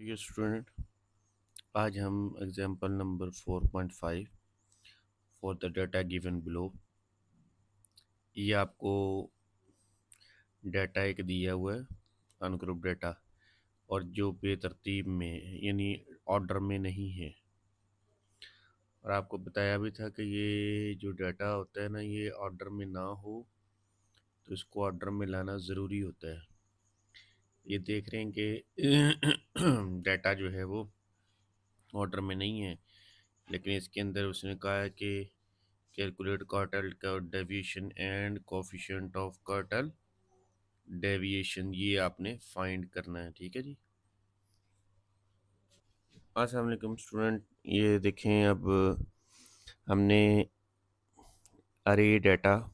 Dear student, आज हम example number 4.5 for the data given below. ये आपको डाटा एक दिया हुआ है, अनग्रुप डाटा, और जो बेतरतीब में यानी ऑर्डर में नहीं है। और आपको बताया भी था कि ये जो डाटा होता है ना, ये ऑर्डर में ना हो तो इसको ऑर्डर में लाना ज़रूरी होता है। ये देख रहे हैं कि डाटा जो है वो ऑर्डर में नहीं है, लेकिन इसके अंदर उसने कहा है कि कैलकुलेट क्वार्टल का deviation and coefficient of quartile deviation, ये आपने फाइंड करना है। ठीक है जी। अस्सलाम वालेकुम स्टूडेंट, ये देखें अब हमने अरे डाटा,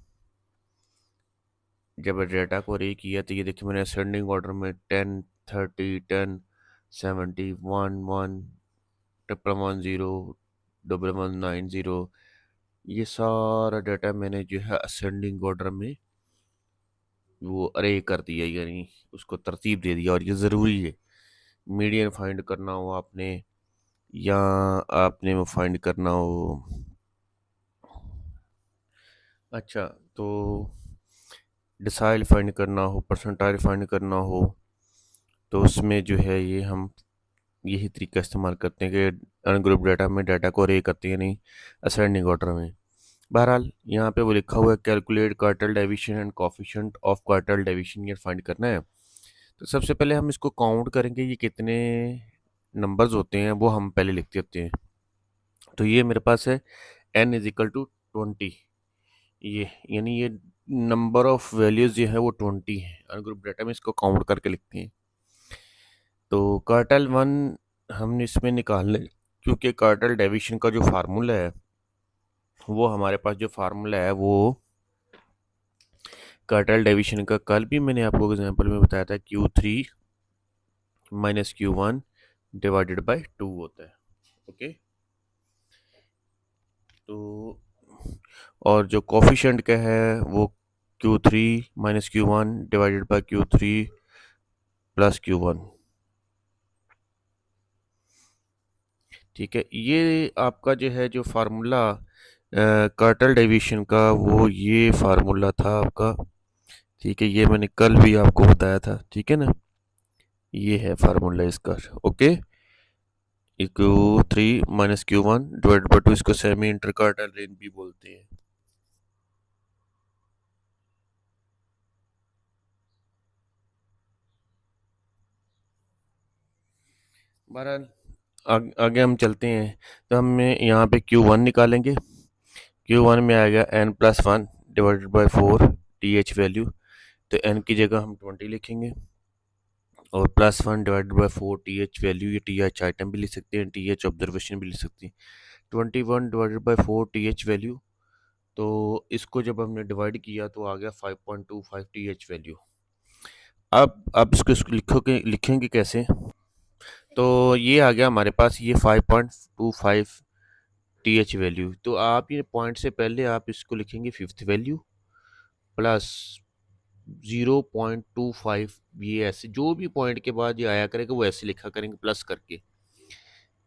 जब डाटा को अरे किया तो ये देखिए मैंने असेंडिंग ऑर्डर में 10 30 10 70 1 1 ट्रिपल 1 0 डबल 1 9 0, ये सारा डाटा मैंने जो है असेंडिंग ऑर्डर में वो अरे कर दिया, यानी उसको तरतीब दे दिया। और ये ज़रूरी है, मीडियन फाइंड करना हो आपने, या आपने वो फाइंड करना हो। अच्छा, तो डिसाइल फाइंड करना हो, परसेंटाइल फाइंड करना हो, तो उसमें जो है ये हम यही तरीका इस्तेमाल करते हैं कि अनग्रुप डाटा में डाटा को अरे करते हैं, नहीं असेंडिंग ऑर्डर में। बहरहाल यहाँ पे वो लिखा हुआ है calculate quartile deviation and coefficient of quartile deviation, ये फाइंड करना है। तो सबसे पहले हम इसको काउंट करेंगे, ये कितने नंबर्स होते हैं वो हम पहले लिख देते हैं। तो ये मेरे पास है n इज इक्वल टू 20, ये यानी ये नंबर ऑफ वैल्यूज जो है वो 20 है। अनग्रुप डाटा में इसको काउंट करके लिखते हैं। तो कार्टल वन हमने इसमें निकालने, क्योंकि कार्टल डेविएशन का जो फार्मूला है वो हमारे पास जो फार्मूला है वो कार्टल डेविएशन का कल भी मैंने आपको एग्जांपल में बताया था, Q3 minus Q1 divided by 2 होता है। ओके, तो और जो कोफिशिएंट का है वो Q3 minus Q1 divided by Q3 plus Q1। ठीक है, ये आपका जो है जो फार्मूला कार्टल डेविएशन का, वो ये फार्मूला था आपका। ठीक है, ये मैंने कल भी आपको बताया था। ठीक है ना, ये है फार्मूला इसका। Okay, Q3 minus Q1 divided by 2, इसको सेमी इंटरकार्टल रेंज भी बोलते हैं। बहरहाल आगे हम चलते हैं, तो हमें यहाँ पे Q1 निकालेंगे। Q1 में आएगा n plus 1 divided by 4 TH value, तो n की जगह हम 20 लिखेंगे, और plus 1 divided by 4 TH value, ये TH आइटम भी लिख सकते हैं, TH ऑब्जर्वेशन भी लिख सकते हैं। 21 डिवाइडेड बाई 4 TH वैल्यू, तो इसको जब हमने डिवाइड किया तो आ गया 5.25 TH वैल्यू। अब इसको लिखेंगे कैसे? तो ये आ गया हमारे पास ये 5.25 TH वैल्यू। तो आप ये पॉइंट से पहले आप इसको लिखेंगे फिफ्थ वैल्यू प्लस 0.25, ये ऐसे जो भी पॉइंट के बाद ये आया करेगा वो ऐसे लिखा करेंगे प्लस करके,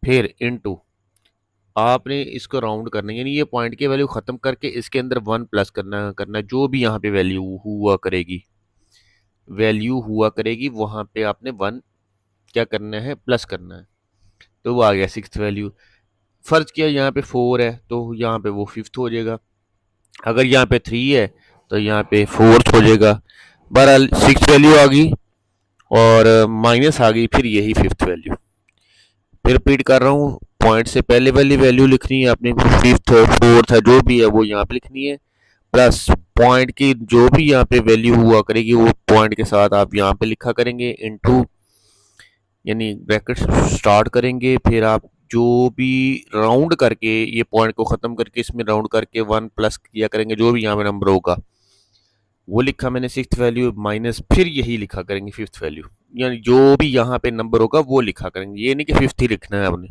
फिर इनटू आपने इसको राउंड करना है, यानी ये पॉइंट की वैल्यू ख़त्म करके इसके अंदर 1 प्लस करना है, जो भी यहाँ पे वैल्यू हुआ करेगी वहाँ पे आपने 1 क्या करना है, प्लस करना है। तो वो आ गया सिक्स्थ वैल्यू। फर्ज किया यहाँ पे 4 है तो यहाँ पे वो फिफ्थ हो जाएगा, अगर यहाँ पे 3 है तो यहाँ पे फोर्थ हो जाएगा। बहरहाल सिक्स वैल्यू आ गई और माइनस आ गई, फिर यही फिफ्थ वैल्यू। फिर रिपीट कर रहा हूँ, पॉइंट से पहले वाली वैल्यू लिखनी है आपने, फिफ्थ है फोर्थ है जो भी है वो यहाँ पे लिखनी है, प्लस पॉइंट की जो भी यहाँ पे वैल्यू हुआ करेगी वो पॉइंट के साथ आप यहाँ पे लिखा करेंगे, इनटू यानी ब्रैकेट स्टार्ट करेंगे, फिर आप जो भी राउंड करके ये पॉइंट को ख़त्म करके इसमें राउंड करके 1 प्लस किया करेंगे, जो भी यहाँ पे नंबर होगा वो लिखा मैंने सिक्स्थ वैल्यू, माइनस फिर यही लिखा करेंगे फिफ्थ वैल्यू, यानी जो भी यहाँ पे नंबर होगा वो लिखा करेंगे। ये नहीं कि फिफ्थ ही लिखना है आपने,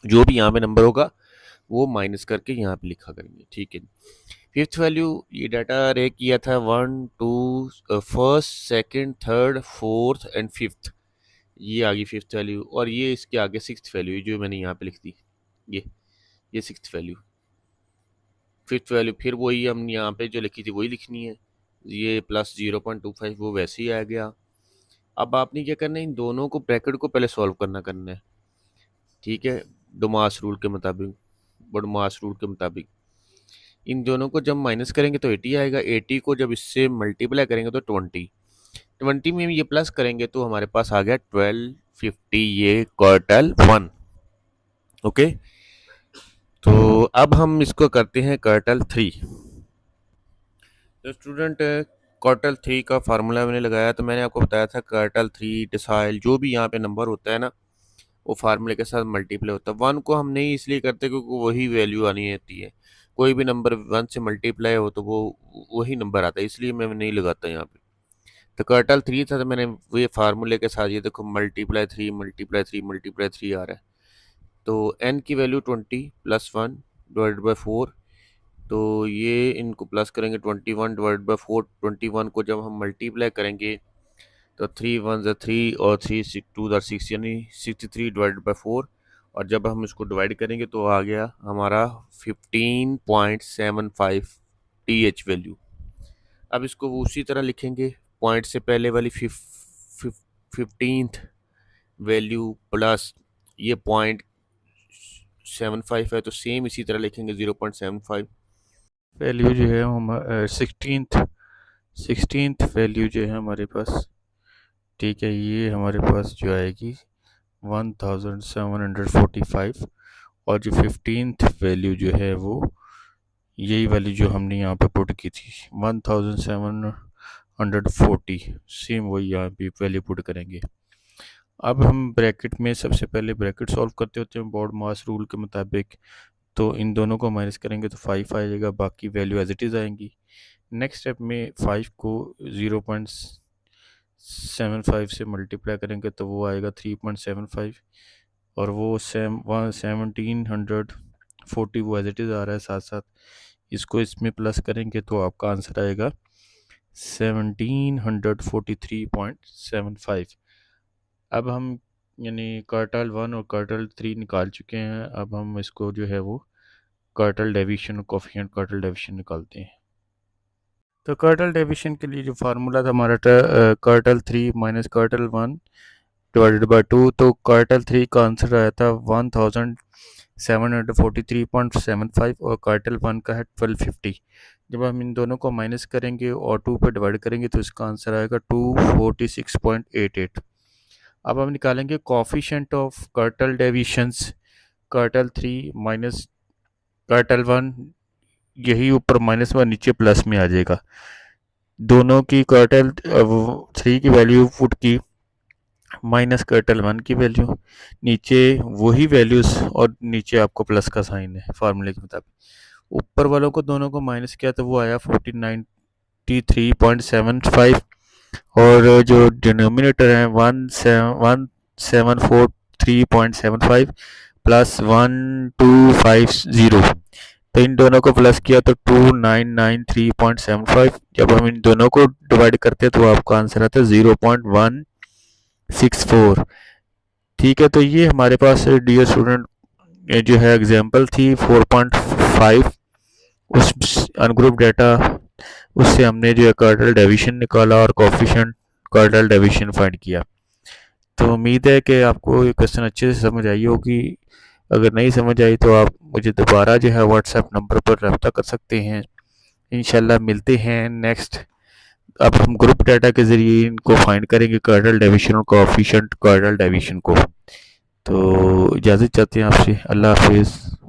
जो भी यहाँ पे नंबर होगा वो माइनस करके यहाँ पे लिखा करेंगे। ठीक है, फिफ्थ वैल्यू ये डाटा रे किया था 1 2 first second third fourth and fifth, ये आ गई फिफ्थ वैल्यू, और ये इसके आगे सिक्स्थ वैल्यू जो मैंने यहाँ पे लिख दी, ये सिक्स्थ वैल्यू। फिफ्थ वैल्यू फिर वही हम यहाँ पे जो लिखी थी वही लिखनी है, ये प्लस 0.25 वो वैसे ही आ गया। अब आपने क्या करना है, इन दोनों को ब्रैकेट को पहले सॉल्व करना है, ठीक है, डुमास रूल के मुताबिक, बडमास रूल के मुताबिक। इन दोनों को जब माइनस करेंगे तो 80 आएगा, 80 को जब इससे मल्टीप्लाई करेंगे तो 20 में ये प्लस करेंगे तो हमारे पास आ गया 1250, ये क्वार्टल 1। ओके, तो अब हम इसको करते हैं क्वार्टल 3। तो स्टूडेंट, क्वार्टल 3 का फार्मूला मैंने लगाया, तो मैंने आपको बताया था क्वार्टल 3 डिसाइल जो भी यहाँ पे नंबर होता है ना वो फार्मूले के साथ मल्टीप्लाई होता है। 1 को हम नहीं इसलिए करते क्योंकि वही वैल्यू आनी होती है, कोई भी नंबर 1 से मल्टीप्लाई हो तो वो वही नंबर आता है, इसलिए मैं नहीं लगाता यहाँ पे। तो क्वार्टल 3 था तो मैंने वो फार्मूले के साथ, ये देखो मल्टीप्लाई 3 मल्टीप्लाई 3 मल्टीप्लाई 3 आ रहा है। तो n की वैल्यू 20 प्लस 1 डिवाइड बाई 4, तो ये इनको प्लस करेंगे 21 डिवाइड बाई 4। 21 को जब हम मल्टीप्लाई करेंगे तो 3 1 ज़ा 3 और 3 6 2 ज़ा 6 यानी 63 डिवाइड बाई 4, और जब हम इसको डिवाइड करेंगे तो आ गया हमारा 15.75 TH वैल्यू। अब इसको वो उसी तरह लिखेंगे, पॉइंट से पहले वाली 15th वैल्यू प्लस ये 0.75 है, तो सेम इसी तरह लिखेंगे 0.75। वैल्यू जो है हम 16th वैल्यू जो है हमारे पास, ठीक है, ये हमारे पास जो आएगी 1745, और जो 15th वैल्यू जो है वो यही वैल्यू जो हमने यहाँ पे पुट की थी 1740, सेम वही यहाँ पे वैल्यू पुट करेंगे। अब हम ब्रैकेट में सबसे पहले ब्रैकेट सॉल्व करते होते हैं बॉडमास रूल के मुताबिक, तो इन दोनों को माइनस करेंगे तो 5 आ जाएगा, बाकी वैल्यू एज इट इज़ आएंगी। नेक्स्ट स्टेप में 5 को 0.75 से मल्टीप्लाई करेंगे तो वो आएगा 3.75, और वो 1740 वो एज इट इज़ आ रहा है, साथ साथ इसको इसमें प्लस करेंगे तो आपका आंसर आएगा 1743.75। अब हम यानी क्वार्टल 1 और क्वार्टल 3 निकाल चुके हैं, अब हम इसको जो है वो क्वार्टल डेविएशन और कोफिशिएंट क्वार्टल डेविएशन निकालते हैं। तो क्वार्टल डेविएशन के लिए जो फार्मूला था हमारा quartile 3 minus quartile 1 divided by 2, तो क्वार्टल 3 का आंसर आया था 1743.75 और क्वार्टल 1 का है 1250। जब हम इन दोनों को माइनस करेंगे और 2 पे डिवाइड करेंगे तो इसका आंसर आएगा 246.88। अब हम निकालेंगे coefficient of quartile deviations, quartile 3 minus quartile 1, यही ऊपर माइनस में नीचे प्लस में आ जाएगा। दोनों की क्वार्टल 3 की वैल्यू पुट की माइनस क्वार्टल 1 की वैल्यू, नीचे वही वैल्यूज़ और नीचे आपको प्लस का साइन है फार्मूले के मुताबिक। ऊपर वालों को दोनों को माइनस किया तो वो आया 1493.75, और जो डिनोमिनेटर है 1743.75 प्लस 1250, तो इन दोनों को प्लस किया तो 2993.75। जब हम इन दोनों को डिवाइड करते हैं तो आपका आंसर आता है 0.164। ठीक है, तो ये हमारे पास डियर स्टूडेंट जो है एग्जांपल थी 4.5, उस अनग्रुप डेटा, उससे हमने जो है क्वार्टल डेविएशन निकाला और कोफिशिएंट क्वार्टल डेविएशन फाइंड किया। तो उम्मीद है कि आपको ये क्वेश्चन अच्छे से समझ आई होगी। अगर नहीं समझ आई तो आप मुझे दोबारा जो है व्हाट्सएप नंबर पर रब्ता कर सकते हैं। इंशाल्लाह मिलते हैं नेक्स्ट। अब हम ग्रुप डाटा के ज़रिए इनको फाइंड करेंगे क्वार्टल डेविएशन और कोफिशिएंट क्वार्टल डेविएशन को। तो इजाज़त चाहते हैं आपसे, अल्लाह हाफिज़।